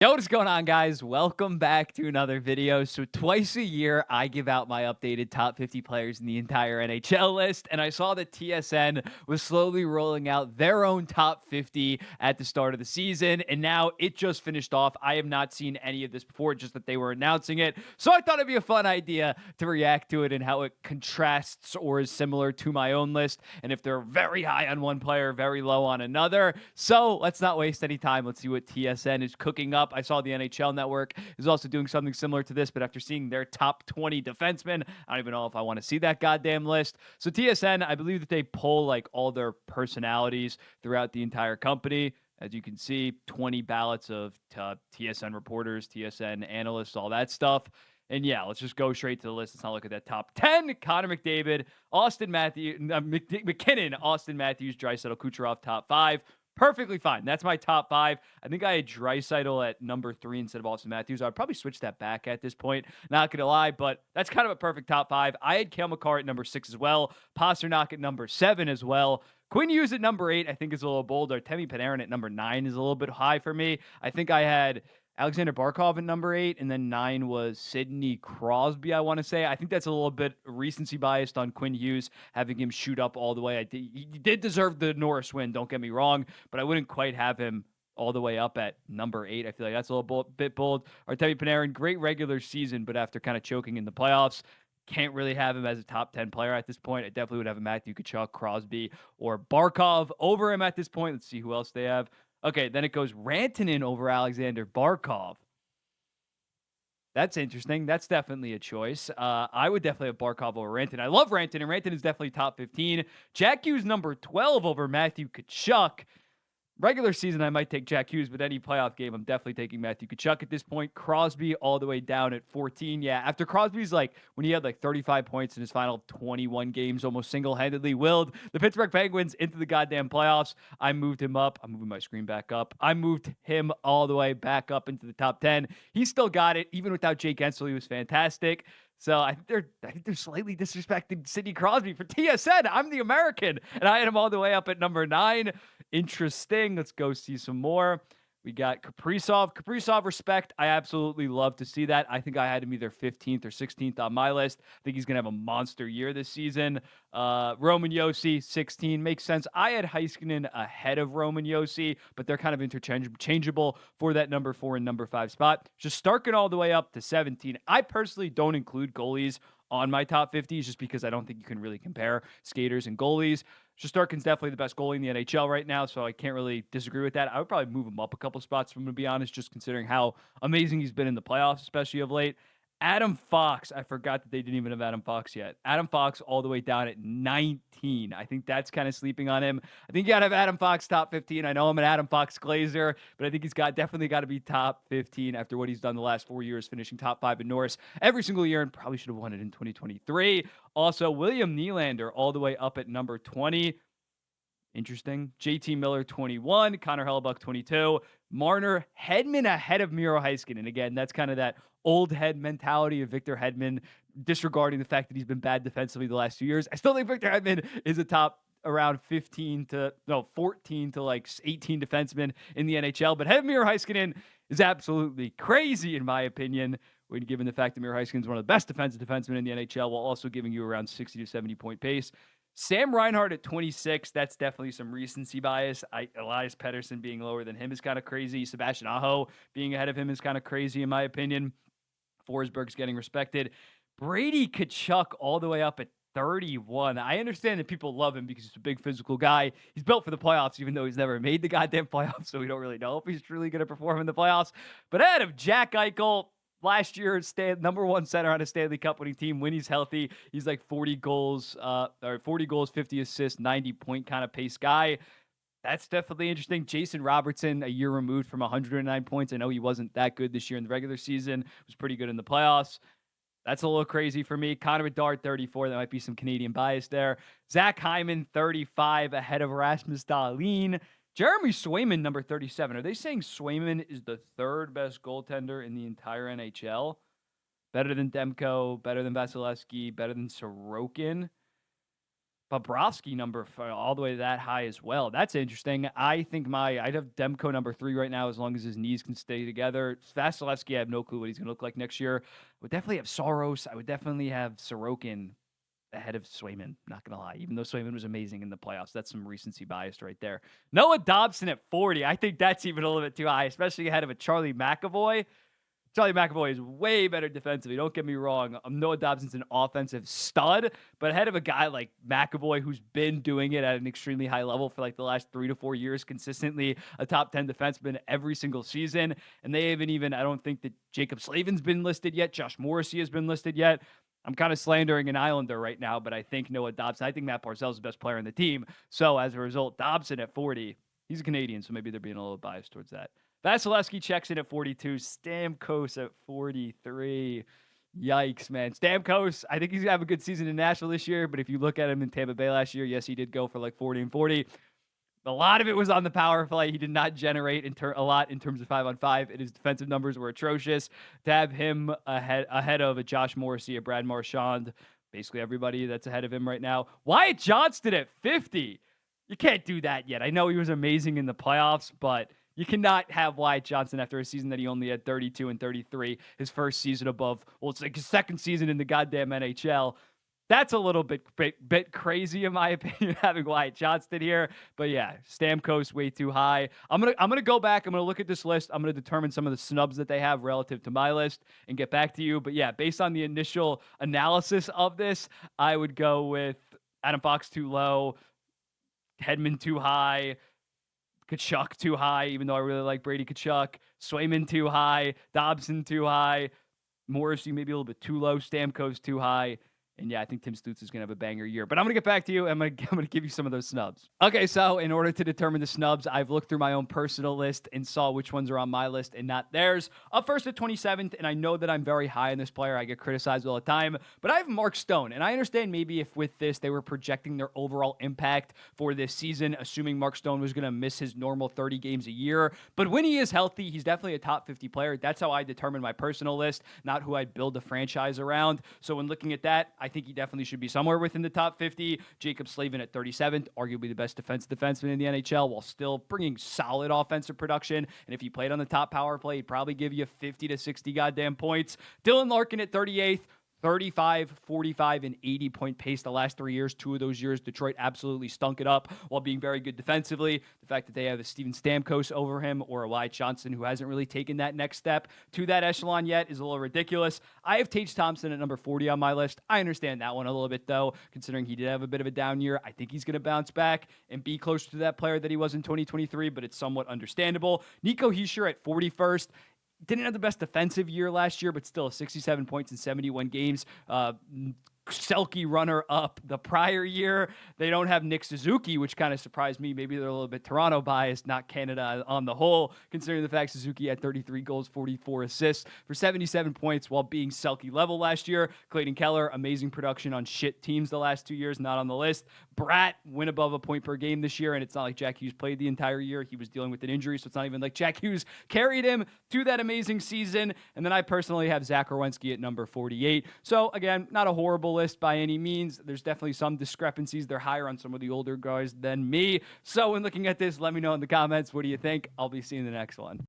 Yo, what is going on, guys? Welcome back to another video. So twice a year, I give out my updated top 50 players in the entire NHL list, and I saw that TSN was slowly rolling out their own top 50 at the start of the season, and now it just finished off. I have not seen any of this before, just that they were announcing it. So I thought it'd be a fun idea to react to it and how it contrasts or is similar to my own list, and if they're very high on one player, very low on another. So let's not waste any time. Let's see what TSN is cooking up. I saw the NHL Network is also doing something similar to this, but after seeing their top 20 defensemen, I don't even know if I want to see that goddamn list. So TSN, I believe that they pull like all their personalities throughout the entire company. As you can see, 20 ballots of TSN reporters, TSN analysts, all that stuff. And yeah, let's just go straight to the list. Let's not look at that top 10. Connor McDavid, McKinnon, Austin Matthews, Draisaitl, Kucherov, top 5. Perfectly fine. That's my top 5. I think I had Draisaitl at number 3 instead of Austin Matthews. I'd probably switch that back at this point. Not going to lie, but that's kind of a perfect top 5. I had Cale Makar at number 6 as well. Pasternak at number 7 as well. Quinn Hughes at number 8, I think is a little bolder. Temi Panarin at number 9 is a little bit high for me. I think I had Alexander Barkov at number 8, and then 9 was Sidney Crosby, I want to say. I think that's a little bit recency biased on Quinn Hughes, having him shoot up all the way. He did deserve the Norris win, don't get me wrong, but I wouldn't quite have him all the way up at number 8. I feel like that's a little bit bold. Artemi Panarin, great regular season, but after kind of choking in the playoffs, can't really have him as a top 10 player at this point. I definitely would have a Matthew Tkachuk, Crosby, or Barkov over him at this point. Let's see who else they have. Okay, then it goes Rantanen over Alexander Barkov. That's interesting. That's definitely a choice. I would definitely have Barkov over Rantanen. I love Rantanen. Rantanen is definitely top 15. Jack Hughes number 12 over Matthew Tkachuk. Regular season, I might take Jack Hughes, but any playoff game, I'm definitely taking Matthew Tkachuk at this point. Crosby all the way down at 14. Yeah, after Crosby's when he had 35 points in his final 21 games, almost single-handedly willed the Pittsburgh Penguins into the goddamn playoffs. I moved him up. I'm moving my screen back up. I moved him all the way back up into the top 10. He still got it, even without Jake Guentzel. He was fantastic. So I think they're slightly disrespecting Sidney Crosby for TSN. I'm the American, and I had him all the way up at number 9. Interesting. Let's go see some more. We got Kaprizov. Kaprizov, respect. I absolutely love to see that. I think I had him either 15th or 16th on my list. I think he's going to have a monster year this season. Roman Josi, 16. Makes sense. I had Heiskanen ahead of Roman Josi, but they're kind of interchangeable for that number 4 and number 5 spot. Just Starkin all the way up to 17. I personally don't include goalies on my top 50s just because I don't think you can really compare skaters and goalies. Shesterkin's definitely the best goalie in the NHL right now, so I can't really disagree with that. I would probably move him up a couple spots, if I'm going to be honest, just considering how amazing he's been in the playoffs, especially of late. Adam Fox, I forgot that they didn't even have Adam Fox yet. Adam Fox all the way down at 19. I think that's kind of sleeping on him. I think you got to have Adam Fox top 15. I know I'm an Adam Fox glazer, but I think he's definitely got to be top 15 after what he's done the last 4 years, finishing top 5 in Norris every single year, and probably should have won it in 2023. Also, William Nylander all the way up at number 20. Interesting. JT Miller, 21. Connor Hellebuck, 22. Marner, Hedman ahead of Miro Heiskanen. And again, that's kind of that old head mentality of Victor Hedman, disregarding the fact that he's been bad defensively the last 2 years. I still think Victor Hedman is a top around 14 to 18 defensemen in the NHL. But Miro Heiskanen is absolutely crazy, in my opinion, when given the fact that Miro Heiskanen is one of the best defensive defensemen in the NHL, while also giving you around 60 to 70 point pace. Sam Reinhart at 26, that's definitely some recency bias. Elias Pettersson being lower than him is kind of crazy. Sebastian Aho being ahead of him is kind of crazy, in my opinion. Forsberg's getting respected. Brady Tkachuk all the way up at 31. I understand that people love him because he's a big physical guy. He's built for the playoffs, even though he's never made the goddamn playoffs, so we don't really know if he's truly going to perform in the playoffs. But ahead of Jack Eichel, last year, number 1 center on a Stanley Cup winning team when he's healthy. He's like 40 goals, 50 assists, 90-point kind of pace guy. That's definitely interesting. Jason Robertson, a year removed from 109 points. I know he wasn't that good this year in the regular season. Was pretty good in the playoffs. That's a little crazy for me. Connor Bedard, 34. There might be some Canadian bias there. Zach Hyman, 35, ahead of Rasmus Dahlin. Jeremy Swayman, number 37. Are they saying Swayman is the 3rd best goaltender in the entire NHL? Better than Demko, better than Vasilevsky, better than Sorokin? Bobrovsky number all the way that high as well. That's interesting. I think I'd have Demko number 3 right now as long as his knees can stay together. Vasilevsky, I have no clue what he's going to look like next year. I would definitely have Soros. I would definitely have Sorokin ahead of Swayman, not going to lie, even though Swayman was amazing in the playoffs. That's some recency bias right there. Noah Dobson at 40. I think that's even a little bit too high, especially ahead of a Charlie McAvoy. Charlie McAvoy is way better defensively. Don't get me wrong. Noah Dobson's an offensive stud, but ahead of a guy like McAvoy, who's been doing it at an extremely high level for like the last 3 to 4 years, consistently a top 10 defenseman every single season. And they haven't even, I don't think that Jacob Slavin's been listed yet. Josh Morrissey has been listed yet. I'm kind of slandering an Islander right now, but I think Noah Dobson, I think Matt Parcells is the best player in the team. So as a result, Dobson at 40, he's a Canadian, so maybe they're being a little biased towards that. Vasilevsky checks in at 42. Stamkos at 43. Yikes, man. Stamkos, I think he's going to have a good season in Nashville this year, but if you look at him in Tampa Bay last year, yes, he did go for like 40 and 40. A lot of it was on the power play. He did not generate a lot in terms of 5-on-5, and his defensive numbers were atrocious. To have him ahead of a Josh Morrissey, a Brad Marchand, basically everybody that's ahead of him right now. Wyatt Johnston at 50. You can't do that yet. I know he was amazing in the playoffs, but you cannot have Wyatt Johnston after a season that he only had 32 and 33, his first season above, well, it's like his second season in the goddamn NHL. That's a little bit crazy in my opinion, having Wyatt Johnston here. But yeah, Stamkos way too high. I'm gonna go back. I'm gonna look at this list. I'm gonna determine some of the snubs that they have relative to my list and get back to you. But yeah, based on the initial analysis of this, I would go with Adam Fox too low, Hedman too high, Kachuk too high, even though I really like Brady Kachuk. Swayman too high. Dobson too high. Morrissey maybe a little bit too low. Stamkos too high. And yeah, I think Tim Stutz is going to have a banger year. But I'm going to get back to you. I'm going to give you some of those snubs. Okay, so in order to determine the snubs, I've looked through my own personal list and saw which ones are on my list and not theirs. Up first at 27th, and I know that I'm very high on this player. I get criticized all the time. But I have Mark Stone. And I understand maybe if with this they were projecting their overall impact for this season, assuming Mark Stone was going to miss his normal 30 games a year. But when he is healthy, he's definitely a top 50 player. That's how I determine my personal list, not who I'd build a franchise around. So when looking at that, I think he definitely should be somewhere within the top 50. Jacob Slavin at 37th, arguably the best defenseman in the NHL, while still bringing solid offensive production. And if he played on the top power play, he'd probably give you 50 to 60 goddamn points. Dylan Larkin at 38th. 35, 45, and 80-point pace the last 3 years. 2 of those years, Detroit absolutely stunk it up while being very good defensively. The fact that they have a Steven Stamkos over him or a Wyatt Johnston who hasn't really taken that next step to that echelon yet is a little ridiculous. I have Tage Thompson at number 40 on my list. I understand that one a little bit, though, considering he did have a bit of a down year. I think he's going to bounce back and be closer to that player that he was in 2023, but it's somewhat understandable. Nico Hischier at 41st. Didn't have the best defensive year last year, but still 67 points in 71 games. Selke runner up the prior year. They don't have Nick Suzuki, which kind of surprised me. Maybe they're a little bit Toronto biased, not Canada on the whole, considering the fact Suzuki had 33 goals, 44 assists for 77 points while being Selke level last year. Clayton Keller, amazing production on shit teams the last 2 years, not on the list. Bratt went above a point per game this year, and it's not like Jack Hughes played the entire year. He was dealing with an injury, so it's not even like Jack Hughes carried him to that amazing season. And then I personally have Zach Werenski at number 48. So again, not a horrible list by any means. There's definitely some discrepancies. They're higher on some of the older guys than me. So when looking at this, let me know in the comments. What do you think? I'll be seeing the next one.